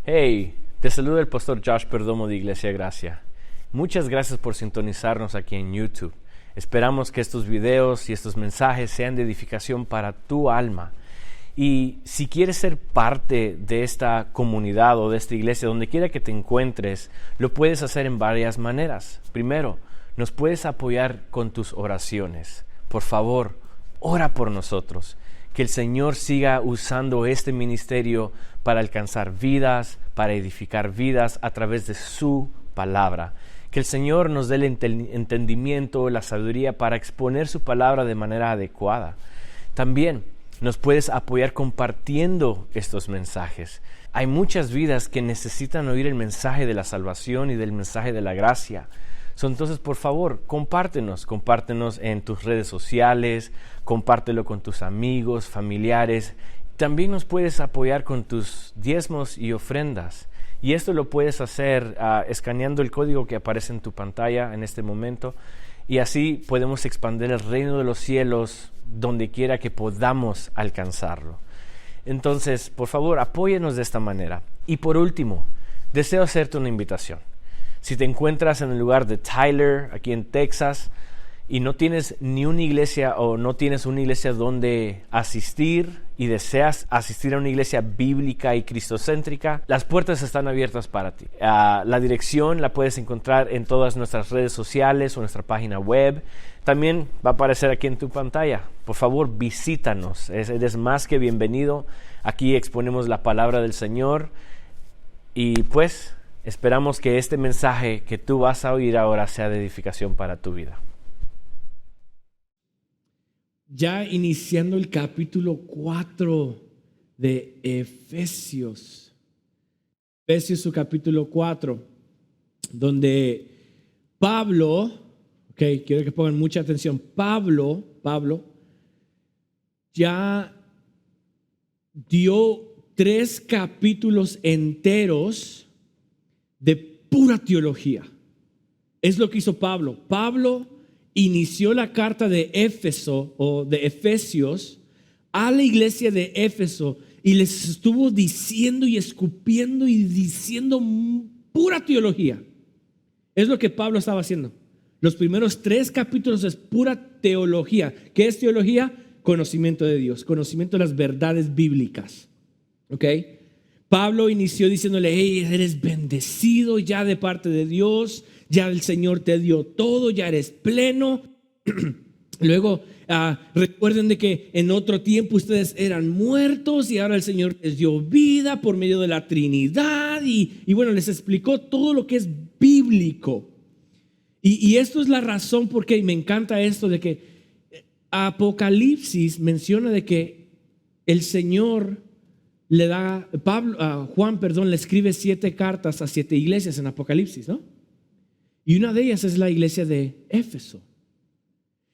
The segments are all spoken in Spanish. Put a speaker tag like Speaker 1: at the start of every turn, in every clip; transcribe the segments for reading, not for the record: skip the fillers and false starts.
Speaker 1: Hey, te saluda el pastor Josh Perdomo de Iglesia Gracia. Muchas gracias por sintonizarnos aquí en YouTube. Esperamos que estos videos y estos mensajes sean de edificación para tu alma. Y si quieres ser parte de esta comunidad o de esta iglesia, donde quiera que te encuentres, lo puedes hacer en varias maneras. Primero, nos puedes apoyar con tus oraciones. Por favor, ora por nosotros. Que el Señor siga usando este ministerio para alcanzar vidas, para edificar vidas a través de su palabra. Que el Señor nos dé el entendimiento, la sabiduría para exponer su palabra de manera adecuada. También nos puedes apoyar compartiendo estos mensajes. Hay muchas vidas que necesitan oír el mensaje de la salvación y del mensaje de la gracia. Entonces, por favor, compártenos en tus redes sociales, compártelo con tus amigos, familiares. También nos puedes apoyar con tus diezmos y ofrendas. Y esto lo puedes hacer escaneando el código que aparece en tu pantalla en este momento. Y así podemos expandir el reino de los cielos donde quiera que podamos alcanzarlo. Entonces, por favor, apóyenos de esta manera. Y por último, deseo hacerte una invitación. Si te encuentras en el lugar de Tyler, aquí en Texas, y no tienes ni una iglesia o no tienes una iglesia donde asistir y deseas asistir a una iglesia bíblica y cristocéntrica, las puertas están abiertas para ti. La dirección la puedes encontrar en todas nuestras redes sociales o nuestra página web. También va a aparecer aquí en tu pantalla. Por favor, visítanos. Eres más que bienvenido. Aquí exponemos la palabra del Señor y pues esperamos que este mensaje que tú vas a oír ahora sea de edificación para tu vida.
Speaker 2: Ya iniciando el capítulo 4 de Efesios. Efesios, su capítulo 4, donde Pablo, quiero que pongan mucha atención, Pablo ya dio 3 capítulos enteros de pura teología. Es lo que hizo Pablo. Pablo inició la carta de Éfeso o de Efesios a la iglesia de Éfeso y les estuvo diciendo y escupiendo y diciendo pura teología. Es lo que Pablo estaba haciendo. Los primeros 3 capítulos es pura teología. ¿Qué es teología? Conocimiento de Dios, conocimiento de las verdades bíblicas. Pablo inició diciéndole: hey, eres bendecido ya de parte de Dios, ya el Señor te dio todo, ya eres pleno. Luego recuerden de que en otro tiempo ustedes eran muertos y ahora el Señor les dio vida por medio de la Trinidad y bueno, les explicó todo lo que es bíblico. Y esto es la razón por qué me encanta esto de que Apocalipsis menciona de que el Señor le da, Juan le escribe 7 cartas a 7 iglesias en Apocalipsis, ¿no? Y una de ellas es la iglesia de Éfeso.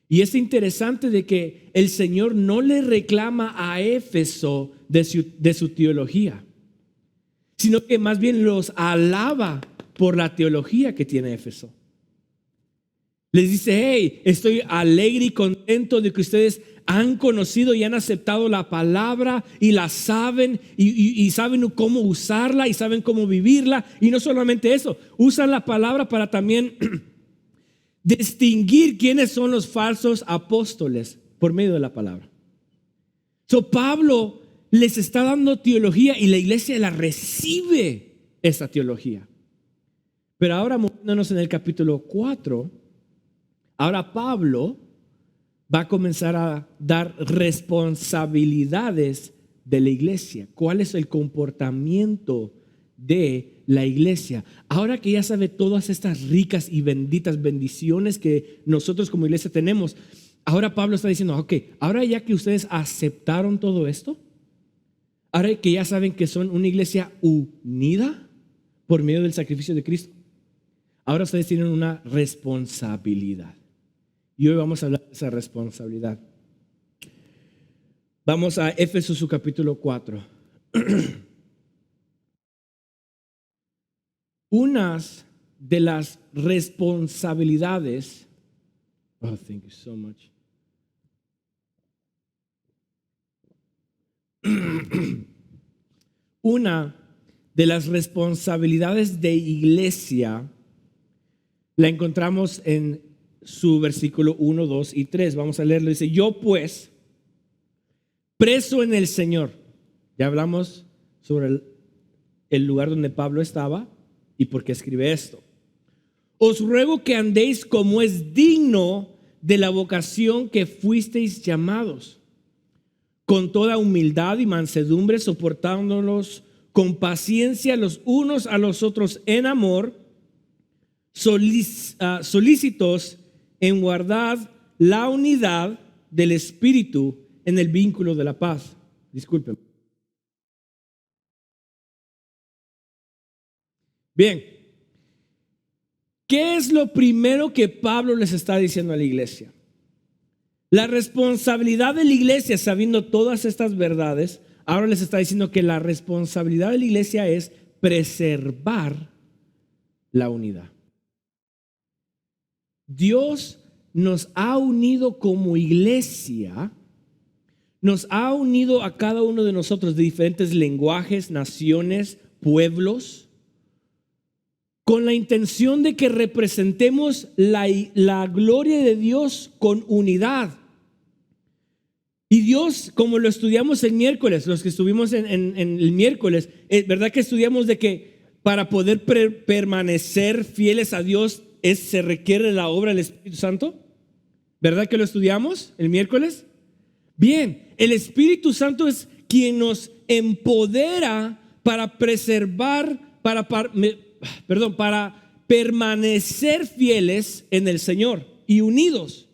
Speaker 2: Y es interesante de que el Señor no le reclama a Éfeso de su teología, sino que más bien los alaba por la teología que tiene Éfeso. Les dice: hey, estoy alegre y contento de que ustedes han conocido y han aceptado la palabra y la saben y saben cómo usarla y saben cómo vivirla. Y no solamente eso, usan la palabra para también distinguir quiénes son los falsos apóstoles por medio de la palabra. Pablo les está dando teología y la iglesia la recibe esa teología. Pero ahora, moviéndonos en el capítulo 4, ahora Pablo va a comenzar a dar responsabilidades de la iglesia. ¿Cuál es el comportamiento de la iglesia? Ahora que ya sabe todas estas ricas y benditas bendiciones que nosotros como iglesia tenemos, ahora Pablo está diciendo: ahora ya que ustedes aceptaron todo esto, ahora que ya saben que son una iglesia unida por medio del sacrificio de Cristo, ahora ustedes tienen una responsabilidad. Y hoy vamos a hablar de esa responsabilidad. Vamos a Éfeso, su capítulo 4. Unas de las responsabilidades. Oh, thank you so much. Una de las responsabilidades de iglesia la encontramos en su versículo 1, 2 y 3. Vamos a leerlo. Dice: yo pues, preso en el Señor. Ya hablamos sobre el lugar donde Pablo estaba y por qué escribe esto. Os ruego que andéis como es digno de la vocación que fuisteis llamados, con toda humildad y mansedumbre, soportándolos con paciencia los unos a los otros en amor, solícitos en guardar la unidad del Espíritu en el vínculo de la paz. Disculpen. Bien, ¿qué es lo primero que Pablo les está diciendo a la iglesia? La responsabilidad de la iglesia, sabiendo todas estas verdades, ahora les está diciendo que la responsabilidad de la iglesia es preservar la unidad. Dios nos ha unido como iglesia, nos ha unido a cada uno de nosotros de diferentes lenguajes, naciones, pueblos, con la intención de que representemos la gloria de Dios con unidad. Y Dios, como lo estudiamos el miércoles, los que estuvimos en el miércoles, ¿verdad que estudiamos de que para poder permanecer fieles a Dios se requiere la obra del Espíritu Santo? ¿Verdad que lo estudiamos el miércoles? Bien, el Espíritu Santo es quien nos empodera para preservar, para permanecer fieles en el Señor y unidos.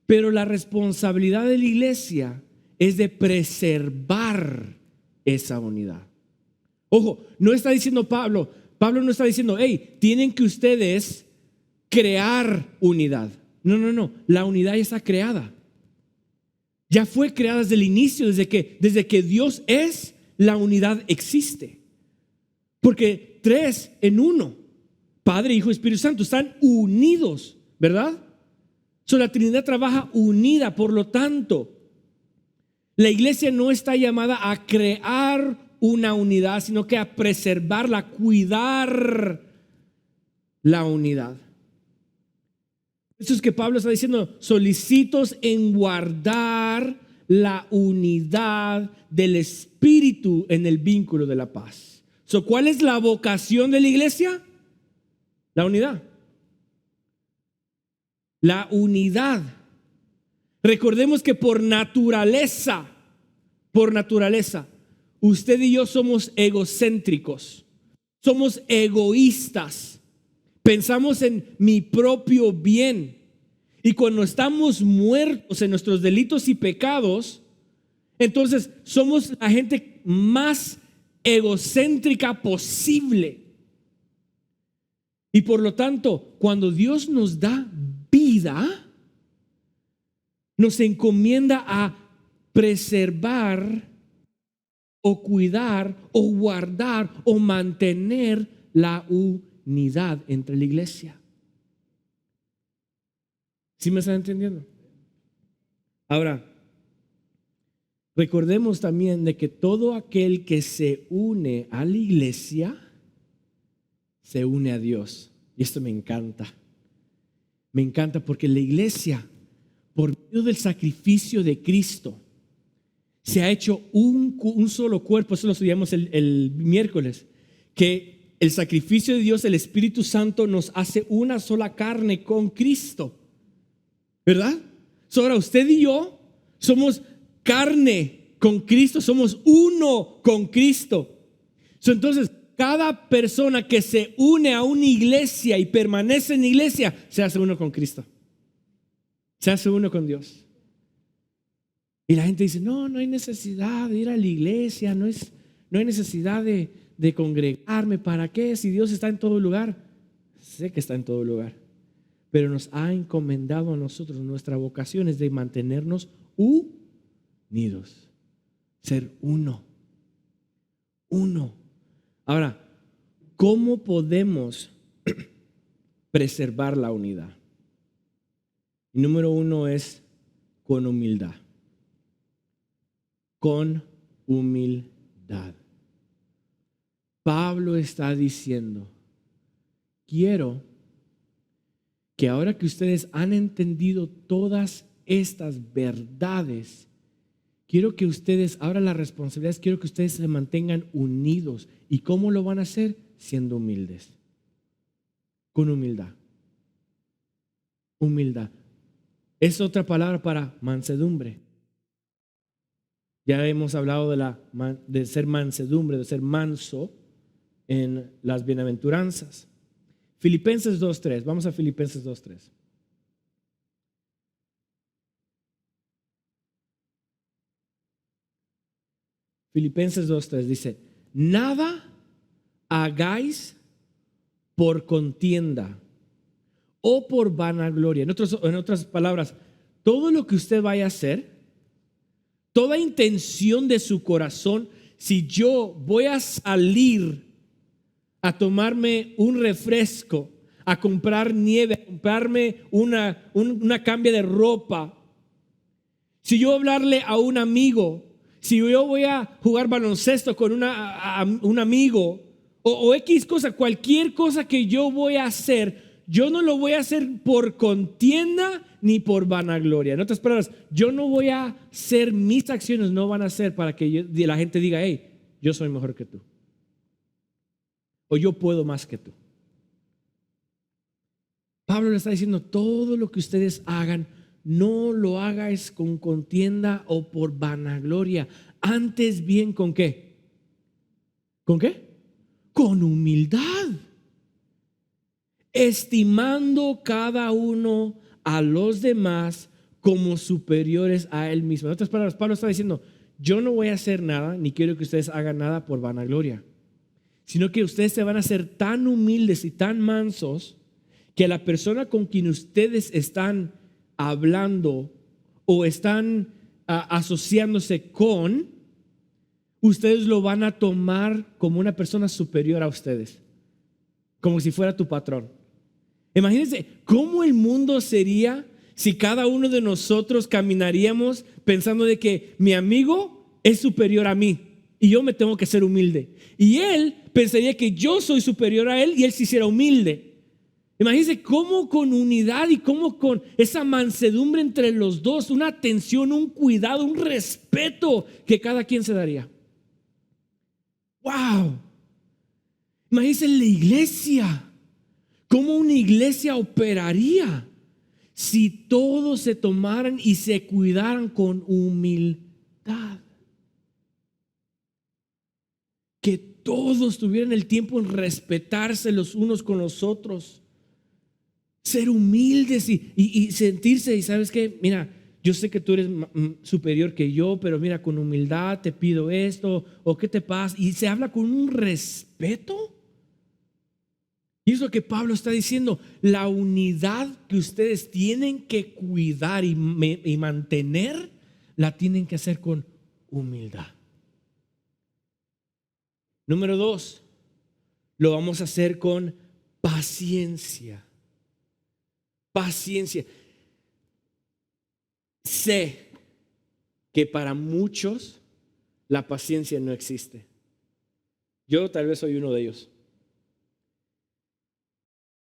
Speaker 2: Pero la responsabilidad de la iglesia es de preservar esa unidad. Ojo, no está diciendo Pablo no está diciendo, hey, tienen que ustedes crear unidad. No, la unidad ya está creada. Ya fue creada desde el inicio, desde que Dios es, la unidad existe. Porque 3 en 1, Padre, Hijo y Espíritu Santo, están unidos, ¿verdad? La Trinidad trabaja unida. Por lo tanto, la iglesia no está llamada a crear una unidad, sino que a preservarla, a cuidar la unidad. Eso es que Pablo está diciendo: solicitos en guardar la unidad del Espíritu en el vínculo de la paz. ¿Cuál es la vocación de la iglesia? La unidad. La unidad. Recordemos que por naturaleza, usted y yo somos egocéntricos, somos egoístas, pensamos en mi propio bien. Y cuando estamos muertos en nuestros delitos y pecados, entonces somos la gente más egocéntrica posible. Y por lo tanto, cuando Dios nos da vida, nos encomienda a preservar o cuidar o guardar o mantener la unidad entre la iglesia. ¿Sí me están entendiendo? Ahora, recordemos también de que todo aquel que se une a la iglesia se une a Dios. Y esto me encanta. Me encanta porque la iglesia, por medio del sacrificio de Cristo, se ha hecho un solo cuerpo. Eso lo estudiamos el miércoles, que el sacrificio de Dios, el Espíritu Santo, nos hace una sola carne con Cristo, ¿verdad? Ahora usted y yo somos carne con Cristo, somos uno con Cristo. Entonces, cada persona que se une a una iglesia y permanece en la iglesia, se hace uno con Cristo, se hace uno con Dios. Y la gente dice: no hay necesidad de ir a la iglesia, no hay necesidad de congregarme. ¿Para qué? Si Dios está en todo lugar. Sé que está en todo lugar, pero nos ha encomendado a nosotros, nuestra vocación es de mantenernos unidos, ser uno. Ahora, ¿cómo podemos preservar la unidad? Número 1 es con humildad. Con humildad. Pablo está diciendo, quiero que ahora que ustedes han entendido todas estas verdades, quiero que ustedes, ahora la responsabilidad es, quiero que ustedes se mantengan unidos. ¿Y cómo lo van a hacer? Siendo humildes. Con humildad. Humildad. Es otra palabra para mansedumbre. Ya hemos hablado de ser mansedumbre, de ser manso en las bienaventuranzas. Filipenses 2:3. Vamos a Filipenses 2:3. Filipenses 2:3 dice, nada hagáis por contienda o por vanagloria. En otras palabras, todo lo que usted vaya a hacer, toda intención de su corazón, si yo voy a salir a tomarme un refresco, a comprar nieve, a comprarme una cambia de ropa, si yo hablarle a un amigo, si yo voy a jugar baloncesto con un amigo o X cosa, cualquier cosa que yo voy a hacer, yo no lo voy a hacer por contienda ni por vanagloria. En otras palabras, yo no voy a hacer, mis acciones no van a ser para que la gente diga, hey, yo soy mejor que tú. O yo puedo más que tú. Pablo le está diciendo, todo lo que ustedes hagan, no lo hagáis con contienda o por vanagloria. Antes bien, ¿con qué? ¿Con qué? Con humildad. Estimando cada uno a los demás como superiores a él mismo. En otras palabras, Pablo está diciendo, yo no voy a hacer nada, ni quiero que ustedes hagan nada por vanagloria, sino que ustedes se van a ser tan humildes y tan mansos que la persona con quien ustedes están hablando o están asociándose con, ustedes lo van a tomar como una persona superior a ustedes, como si fuera tu patrón. Imagínense cómo el mundo sería si cada uno de nosotros caminaríamos pensando de que mi amigo es superior a mí y yo me tengo que ser humilde, y él pensaría que yo soy superior a él y él se hiciera humilde. Imagínense cómo con unidad y cómo con esa mansedumbre entre los dos, una atención, un cuidado, un respeto que cada quien se daría. ¡Wow! Imagínense la iglesia, cómo una iglesia operaría si todos se tomaran y se cuidaran con humildad. Que todos tuvieran el tiempo en respetarse los unos con los otros. Ser humildes y sentirse, y sabes qué, mira, yo sé que tú eres superior que yo, pero mira, con humildad te pido esto, o qué te pasa, y se habla con un respeto. Y es lo que Pablo está diciendo, la unidad que ustedes tienen que cuidar y mantener, la tienen que hacer con humildad. Número 2, lo vamos a hacer con paciencia. Paciencia. Sé que para muchos la paciencia no existe. Yo tal vez soy uno de ellos.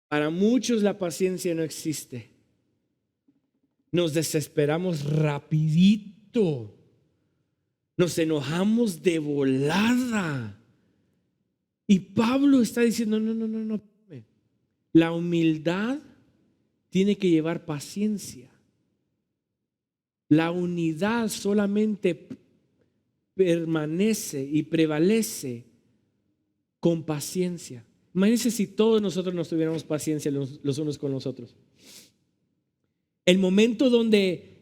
Speaker 2: Para muchos la paciencia no existe. Nos desesperamos rapidito. Nos enojamos de volada. Y Pablo está diciendo, no. La humildad tiene que llevar paciencia. La unidad solamente permanece y prevalece con paciencia. Imagínense si todos nosotros nos tuviéramos paciencia los unos con los otros. El momento donde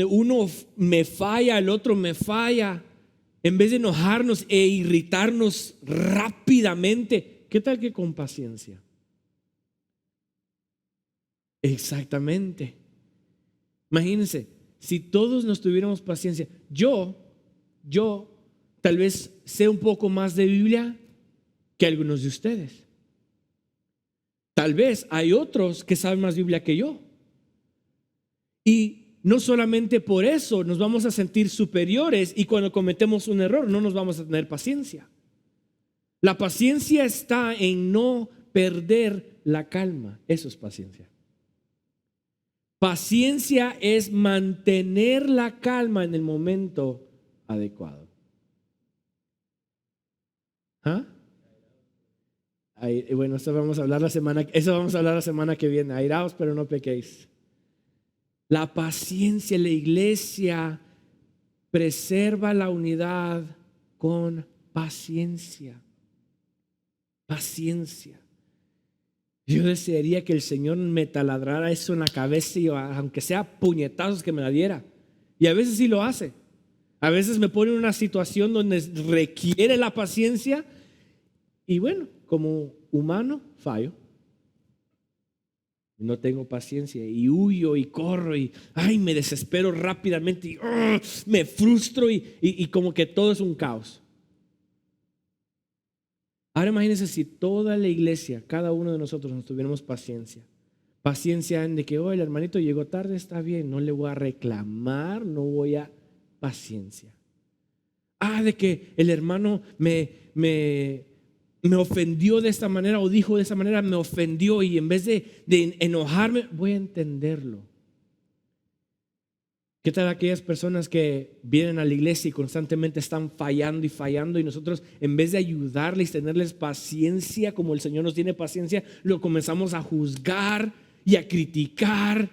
Speaker 2: uno me falla, el otro me falla, en vez de enojarnos e irritarnos rápidamente, ¿qué tal que con paciencia? Exactamente. Imagínense, si todos nos tuviéramos paciencia, yo tal vez sé un poco más de Biblia que algunos de ustedes. Tal vez hay otros que saben más Biblia que yo. Y no solamente por eso nos vamos a sentir superiores y cuando cometemos un error no nos vamos a tener paciencia. La paciencia está en no perder la calma. Eso es paciencia. Paciencia es mantener la calma en el momento adecuado. ¿Ah? Bueno, eso vamos a hablar la semana que viene. Airaos, pero no pequéis. La paciencia, la iglesia preserva la unidad con paciencia. Paciencia. Yo desearía que el Señor me taladrara eso en la cabeza y aunque sea puñetazos que me la diera. Y a veces sí lo hace. A veces me pone en una situación donde requiere la paciencia y bueno, como humano fallo. No tengo paciencia y huyo y corro y me desespero rápidamente y me frustro y como que todo es un caos. Ahora imagínense si toda la iglesia, cada uno de nosotros nos tuviéramos paciencia. Paciencia en de que el hermanito llegó tarde, está bien, no le voy a reclamar, no voy a paciencia. De que el hermano me ofendió de esta manera o dijo de esta manera, me ofendió y en vez de enojarme, voy a entenderlo. ¿Qué tal aquellas personas que vienen a la iglesia y constantemente están fallando y nosotros en vez de ayudarles, tenerles paciencia como el Señor nos tiene paciencia, lo comenzamos a juzgar y a criticar?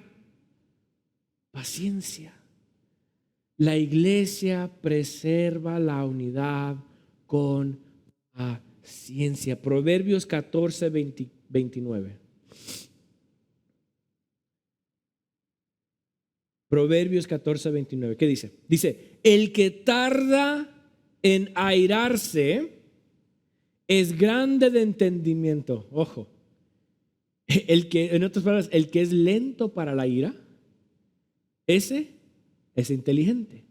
Speaker 2: Paciencia. La iglesia preserva la unidad con paciencia. Proverbios 14, 29. Proverbios 14, 29. ¿Qué dice? Dice, el que tarda en airarse es grande de entendimiento. Ojo. En otras palabras, el que es lento para la ira, ese es inteligente.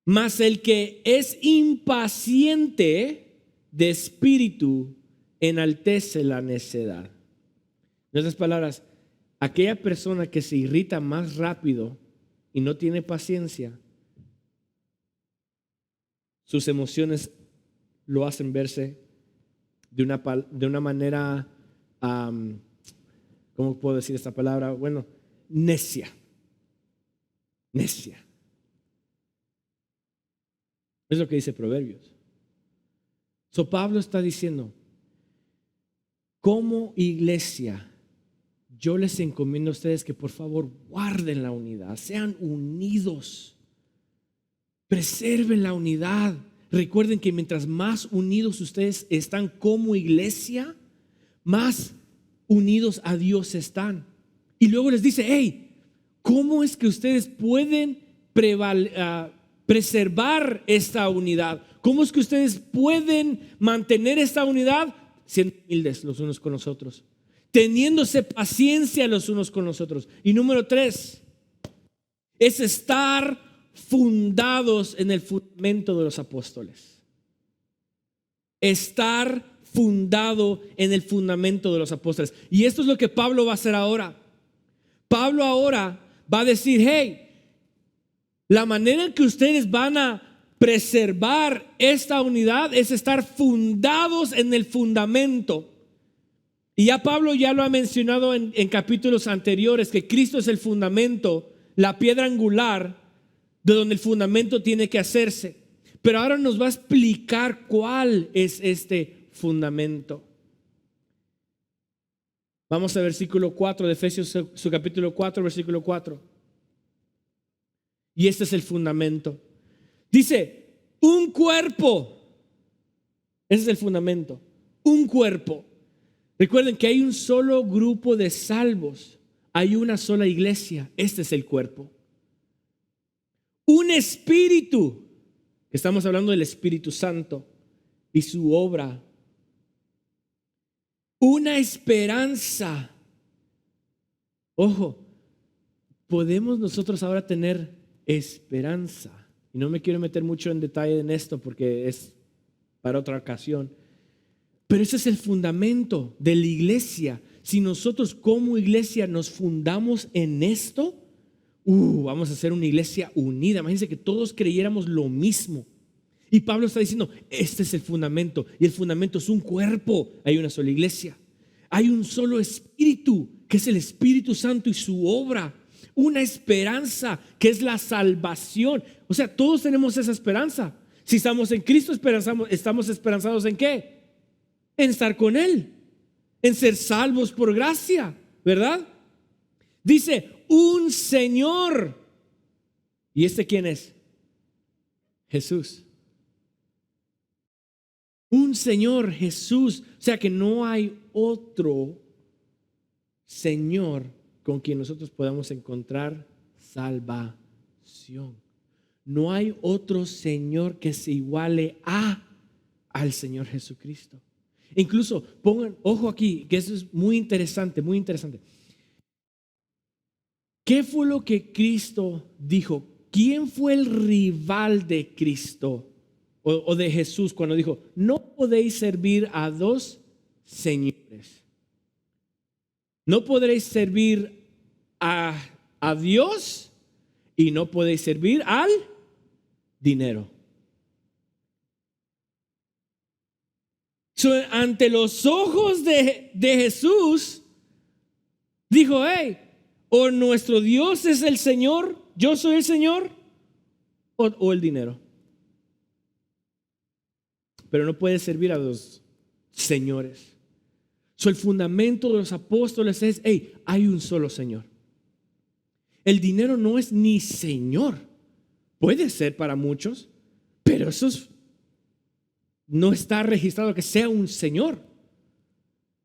Speaker 2: Mas el que es impaciente de espíritu enaltece la necedad. En otras palabras, aquella persona que se irrita más rápido y no tiene paciencia, sus emociones lo hacen verse de una manera, ¿cómo puedo decir esta palabra? Bueno, necia. Necia. Es lo que dice Proverbios. Pablo está diciendo, como iglesia, yo les encomiendo a ustedes que por favor guarden la unidad, sean unidos, preserven la unidad. Recuerden que mientras más unidos ustedes están como iglesia, más unidos a Dios están. Y luego les dice, ¿cómo es que ustedes pueden preservar esta unidad? ¿Cómo es que ustedes pueden mantener esta unidad? Siendo humildes los unos con los otros, teniéndose paciencia los unos con los otros. Y número 3 es estar fundados en el fundamento de los apóstoles. Estar fundado en el fundamento de los apóstoles. Y esto es lo que Pablo va a hacer ahora. Pablo ahora va a decir, la manera en que ustedes van a preservar esta unidad es estar fundados en el fundamento. Y ya Pablo ya lo ha mencionado en capítulos anteriores, que Cristo es el fundamento, la piedra angular de donde el fundamento tiene que hacerse. Pero ahora nos va a explicar cuál es este fundamento. Vamos al versículo 4 de Efesios, su capítulo 4, versículo 4. Y este es el fundamento. Dice, un cuerpo. Ese es el fundamento. Un cuerpo. Recuerden que hay un solo grupo de salvos. Hay una sola iglesia. Este es el cuerpo. Un espíritu. Estamos hablando del Espíritu Santo y su obra. Una esperanza. Ojo, podemos nosotros ahora tener esperanza. Y no me quiero meter mucho en detalle en esto porque es para otra ocasión. Pero ese es el fundamento de la iglesia. Si nosotros como iglesia nos fundamos en esto, vamos a ser una iglesia unida. Imagínense que todos creyéramos lo mismo Y Pablo está diciendo, este es el fundamento. Y el fundamento es un cuerpo. Hay una sola iglesia. Hay un solo espíritu, que es el Espíritu Santo y su obra. Una esperanza, que es la salvación. O sea, todos tenemos esa esperanza. Si estamos en Cristo, estamos esperanzados ¿en qué? En estar con Él. En ser salvos por gracia, ¿verdad? Dice, un Señor. ¿Y este quién es? Jesús. Un Señor, Jesús. O sea que no hay otro Señor con quien nosotros podamos encontrar salvación. No hay otro Señor que se iguale al Señor Jesucristo. Incluso pongan ojo aquí, que eso es muy interesante, muy interesante. ¿Qué fue lo que Cristo dijo? ¿Quién fue el rival de Cristo o de Jesús cuando dijo, no podéis servir a dos señores? No podréis servir a Dios y no podéis servir al dinero. Ante los ojos de Jesús, dijo, hey, o nuestro Dios es el Señor, yo soy el Señor, o el dinero. Pero no puede servir a dos señores. El fundamento de los apóstoles es, hey, hay un solo Señor. El dinero no es ni Señor. Puede ser para muchos, pero eso no está registrado que sea un Señor,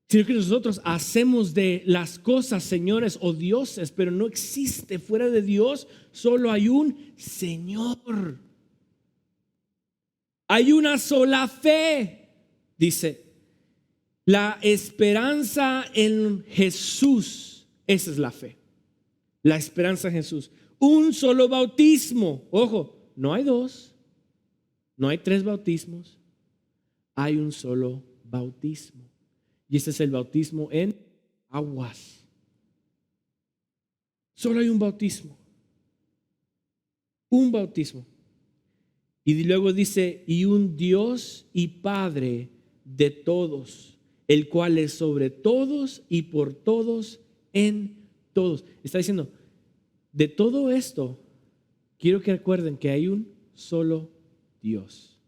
Speaker 2: sino que nosotros hacemos de las cosas señores o dioses, pero no existe fuera de Dios, solo hay un Señor. Hay una sola fe, dice, la esperanza en Jesús, esa es la fe, la esperanza en Jesús. Un solo bautismo, ojo, no hay dos, no hay tres bautismos, hay un solo bautismo. Y este es el bautismo en aguas. Solo hay un bautismo. Un bautismo. Y luego dice, y un Dios y Padre de todos, el cual es sobre todos y por todos en todos. Está diciendo, de todo esto, quiero que recuerden que hay un solo Dios.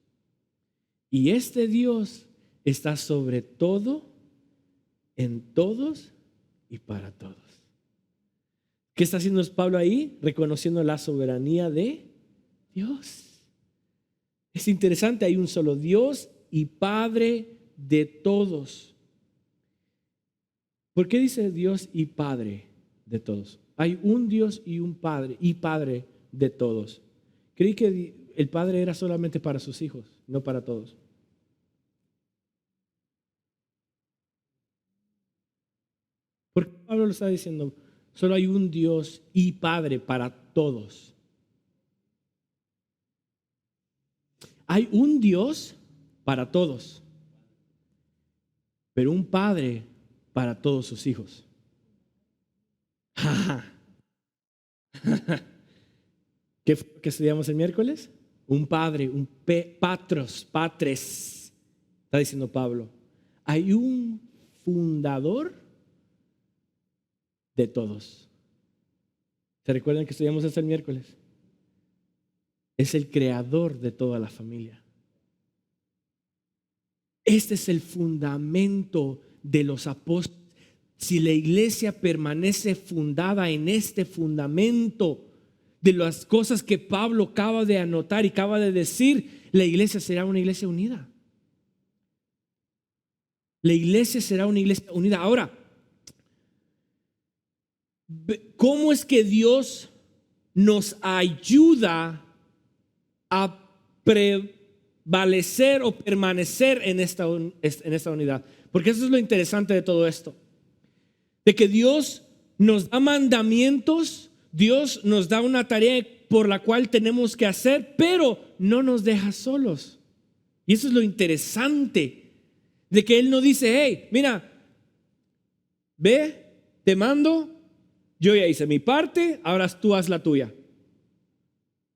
Speaker 2: Y este Dios está sobre todo, en todos y para todos. ¿Qué está haciendo Pablo ahí? Reconociendo la soberanía de Dios. Es interesante, hay un solo Dios y Padre de todos. ¿Por qué dice Dios y Padre de todos? Hay un Dios y un Padre y Padre de todos. Creí que el Padre era solamente para sus hijos, no para todos. ¿Por qué Pablo lo está diciendo? Solo hay un Dios y Padre para todos. Hay un Dios para todos, pero un Padre para todos sus hijos. ¿Qué fue lo que estudiamos el miércoles? Un padre, un patres, está diciendo Pablo. Hay un fundador de todos. ¿Se recuerdan que estudiamos esto el miércoles? Es el creador de toda la familia. Este es el fundamento de los apóstoles. Si la iglesia permanece fundada en este fundamento de las cosas que Pablo acaba de anotar y acaba de decir, la iglesia será una iglesia unida. La iglesia será una iglesia unida. Ahora, ¿cómo es que Dios nos ayuda a prevalecer o permanecer en esta unidad? Porque eso es lo interesante de todo esto. De que Dios nos da mandamientos, Dios nos da una tarea por la cual tenemos que hacer, pero no nos deja solos. Y eso es lo interesante, de que Él no dice, hey, mira, ve, te mando, yo ya hice mi parte, ahora tú haz la tuya.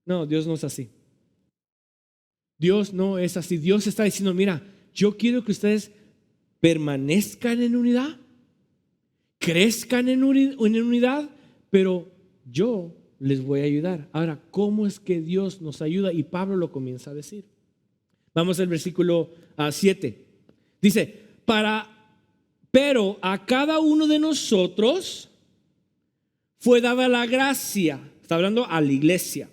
Speaker 2: No, Dios no es así. Dios no es así. Dios está diciendo, mira, yo quiero que ustedes permanezcan en unidad, crezcan en unidad, pero yo les voy a ayudar. Ahora, ¿cómo es que Dios nos ayuda? Y Pablo lo comienza a decir. Vamos al versículo 7. Dice, pero a cada uno de nosotros fue dada la gracia, está hablando a la iglesia,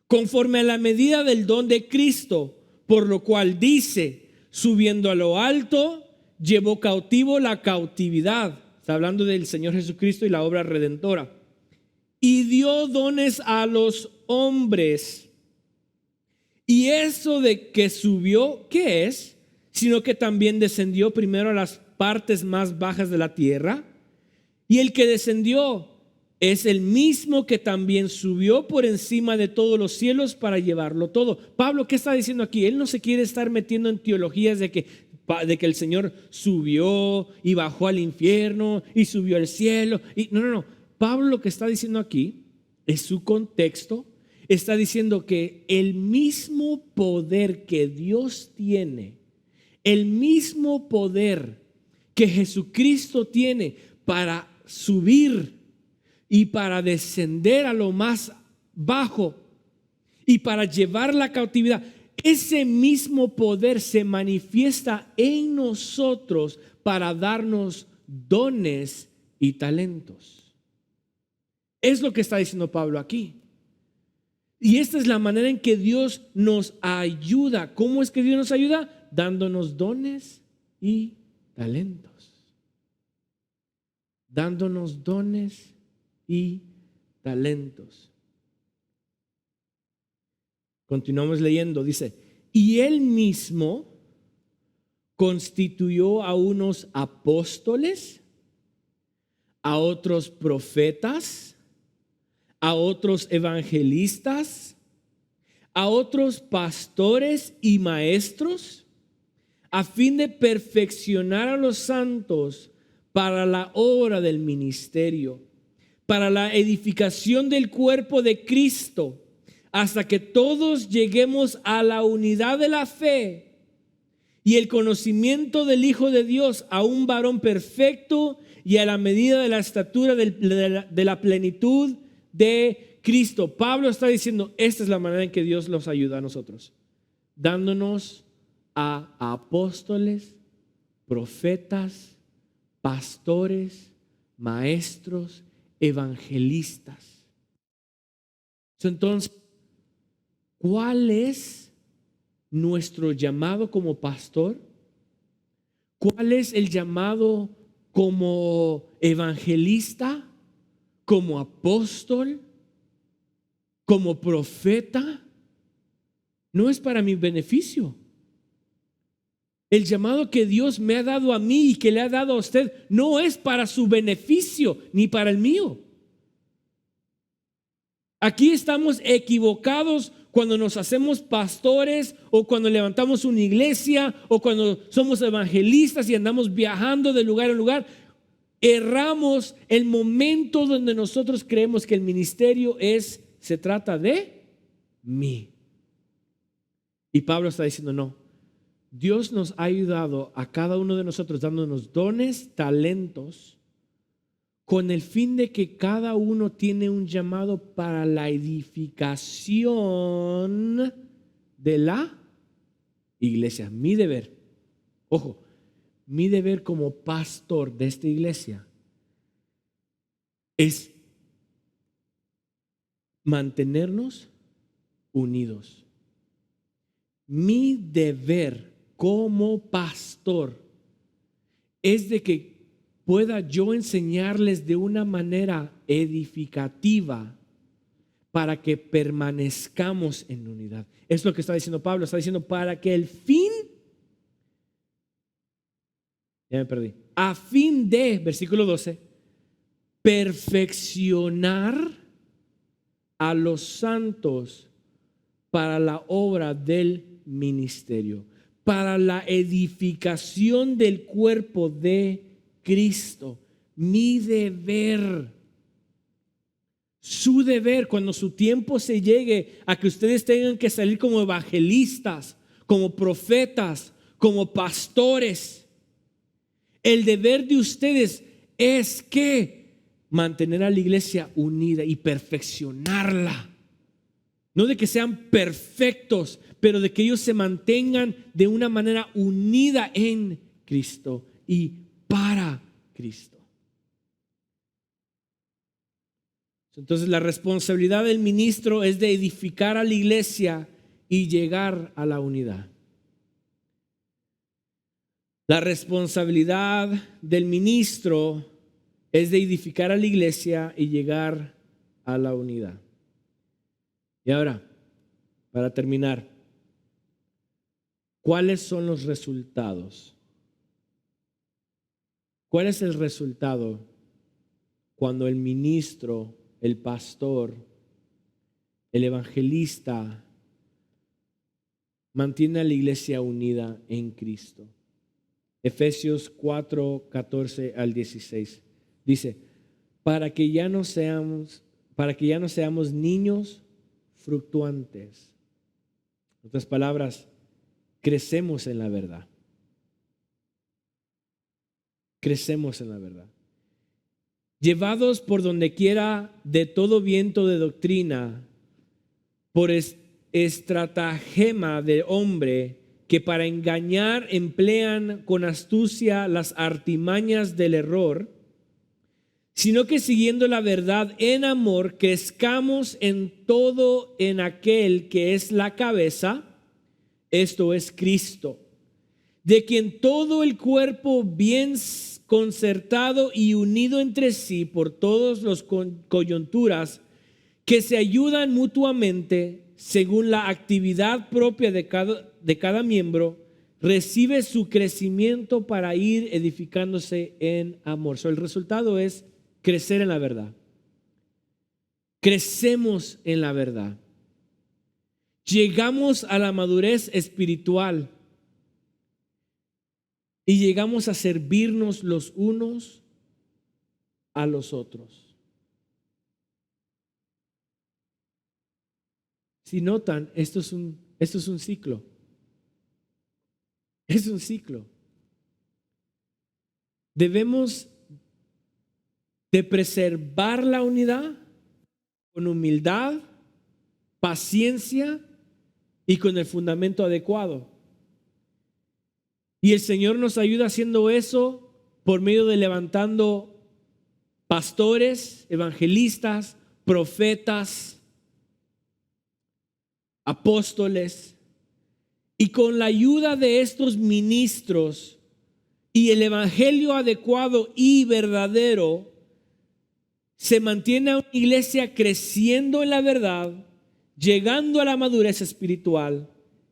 Speaker 2: conforme a la medida del don de Cristo, por lo cual dice, subiendo a lo alto, llevó cautivo la cautividad. Está hablando del Señor Jesucristo y la obra redentora. Y dio dones a los hombres. Y eso de que subió, ¿qué es? Sino que también descendió primero a las partes más bajas de la tierra. Y el que descendió es el mismo que también subió por encima de todos los cielos para llevarlo todo. Pablo, ¿qué está diciendo aquí? Él no se quiere estar metiendo en teologías de que el Señor subió y bajó al infierno y subió al cielo. No. Pablo lo que está diciendo aquí es su contexto. Está diciendo que el mismo poder que Dios tiene, el mismo poder que Jesucristo tiene para subir y para descender a lo más bajo y para llevar la cautividad, ese mismo poder se manifiesta en nosotros para darnos dones y talentos. Es lo que está diciendo Pablo aquí. Y esta es la manera en que Dios nos ayuda. ¿Cómo es que Dios nos ayuda? Dándonos dones y talentos. Dándonos dones y talentos. Continuamos leyendo, dice, y él mismo constituyó a unos apóstoles, a otros profetas, a otros evangelistas, a otros pastores y maestros, a fin de perfeccionar a los santos para la obra del ministerio, para la edificación del cuerpo de Cristo, hasta que todos lleguemos a la unidad de la fe y el conocimiento del Hijo de Dios, a un varón perfecto y a la medida de la estatura de la plenitud de Cristo. Pablo está diciendo, esta es la manera en que Dios los ayuda a nosotros, dándonos a apóstoles, profetas, pastores, maestros, evangelistas. Entonces, ¿cuál es nuestro llamado como pastor? ¿Cuál es el llamado como evangelista, como apóstol, como profeta? No es para mi beneficio. El llamado que Dios me ha dado a mí y que le ha dado a usted no es para su beneficio ni para el mío. Aquí estamos equivocados cuando nos hacemos pastores o cuando levantamos una iglesia o cuando somos evangelistas y andamos viajando de lugar en lugar. Erramos el momento donde nosotros creemos que el ministerio se trata de mí. Y Pablo está diciendo no. Dios nos ha ayudado a cada uno de nosotros dándonos dones, talentos, con el fin de que cada uno tiene un llamado para la edificación de la iglesia. Mi deber, ojo, mi deber como pastor de esta iglesia es mantenernos unidos. Mi deber como pastor es de que pueda yo enseñarles de una manera edificativa para que permanezcamos en unidad. Es lo que está diciendo Pablo. Está diciendo para que el fin, ya me perdí, a fin de, versículo 12, perfeccionar a los santos para la obra del ministerio, para la edificación del cuerpo de Cristo. Mi deber. su deber, cuando su tiempo se llegue a que ustedes tengan que salir como evangelistas, como profetas, como pastores, el deber de ustedes es que mantener a la iglesia unida y perfeccionarla. No de que sean perfectos, pero de que ellos se mantengan de una manera unida en Cristo y para Cristo. Entonces la responsabilidad del ministro es de edificar a la iglesia y llegar a la unidad. La responsabilidad del ministro es de edificar a la iglesia y llegar a la unidad. Y ahora, para terminar, ¿cuáles son los resultados? ¿Cuál es el resultado cuando el ministro, el pastor, el evangelista mantiene a la iglesia unida en Cristo? Efesios 4, 14 al 16. Dice, para que ya no seamos niños fluctuantes. En otras palabras, crecemos en la verdad. Crecemos en la verdad. Llevados por donde quiera de todo viento de doctrina, por estratagema de hombre, que para engañar emplean con astucia las artimañas del error, sino que siguiendo la verdad en amor, crezcamos en todo en aquel que es la cabeza, esto es Cristo, de quien todo el cuerpo bien concertado y unido entre sí por todas las coyunturas, que se ayudan mutuamente según la actividad propia de cada miembro, recibe su crecimiento para ir edificándose en amor. El resultado es crecer en la verdad. Crecemos en la verdad. Llegamos a la madurez espiritual y llegamos a servirnos los unos a los otros. Si notan, esto es un ciclo. Es un ciclo. Debemos de preservar la unidad con humildad, paciencia y con el fundamento adecuado. Y el Señor nos ayuda haciendo eso por medio de levantando pastores, evangelistas, profetas, apóstoles. Y con la ayuda de estos ministros y el evangelio adecuado y verdadero, se mantiene una iglesia creciendo en la verdad, llegando a la madurez espiritual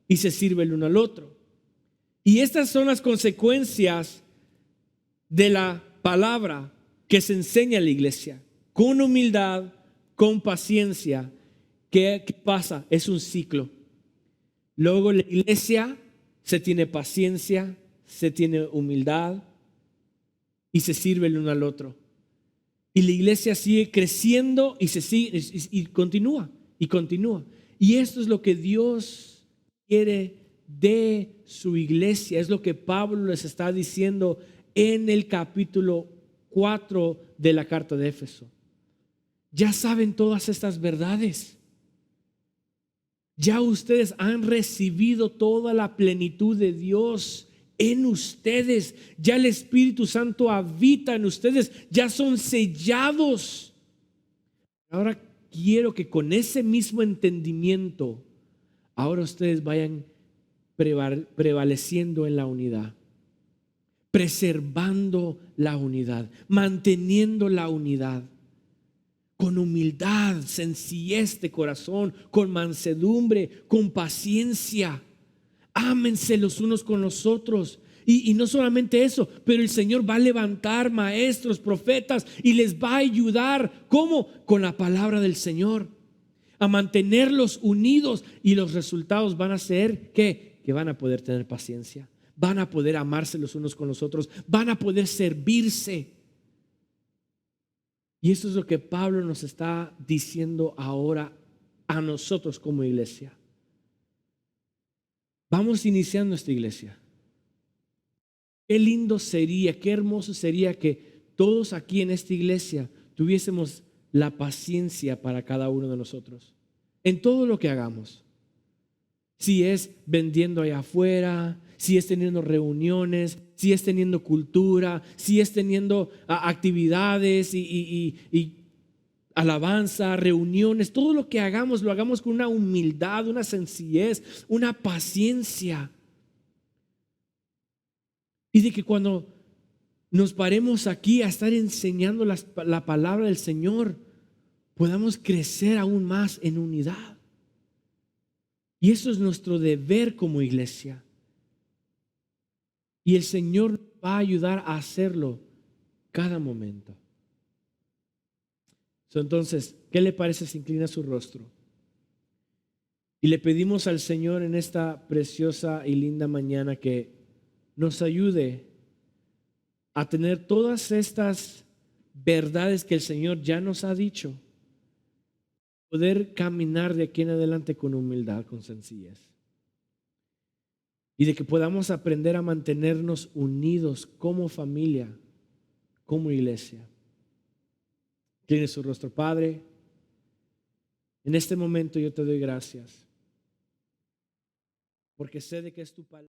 Speaker 2: y se sirve el uno al otro. Y estas son las consecuencias de la palabra que se enseña a la iglesia. Con humildad, con paciencia. ¿Qué pasa? Es un ciclo. Luego la iglesia se tiene paciencia, se tiene humildad y se sirve el uno al otro. Y la iglesia sigue creciendo y y continúa y continúa. Y esto es lo que Dios quiere de su iglesia. Es lo que Pablo les está diciendo en el capítulo 4 de la carta de Éfeso. Ya saben todas estas verdades. Ya ustedes han recibido toda la plenitud de Dios en ustedes. Ya el Espíritu Santo habita en ustedes. Ya son sellados. Ahora quiero que con ese mismo entendimiento, ahora ustedes vayan prevaleciendo en la unidad, preservando la unidad, manteniendo la unidad. Con humildad, sencillez de corazón, con mansedumbre, con paciencia. Ámense los unos con los otros. Y no solamente eso, pero el Señor va a levantar maestros, profetas y les va a ayudar. ¿Cómo? Con la palabra del Señor. A mantenerlos unidos, y los resultados van a ser ¿qué? Que van a poder tener paciencia. Van a poder amarse los unos con los otros. Van a poder servirse. Y eso es lo que Pablo nos está diciendo ahora a nosotros como iglesia. Vamos iniciando esta iglesia. Qué lindo sería, qué hermoso sería que todos aquí en esta iglesia tuviésemos la paciencia para cada uno de nosotros. En todo lo que hagamos. Si es vendiendo allá afuera, si es teniendo reuniones, si es teniendo cultura, si es teniendo actividades y alabanza, reuniones, todo lo que hagamos, lo hagamos con una humildad, una sencillez, una paciencia. Y de que cuando nos paremos aquí a estar enseñando la palabra del Señor, podamos crecer aún más en unidad. Y eso es nuestro deber como iglesia. Y el Señor va a ayudar a hacerlo cada momento. Entonces, ¿qué le parece si inclina su rostro? Y le pedimos al Señor en esta preciosa y linda mañana que nos ayude a tener todas estas verdades que el Señor ya nos ha dicho. Poder caminar de aquí en adelante con humildad, con sencillez. Y de que podamos aprender a mantenernos unidos como familia, como iglesia. Tiene su rostro, Padre. En este momento yo te doy gracias. Porque sé de que es tu palabra.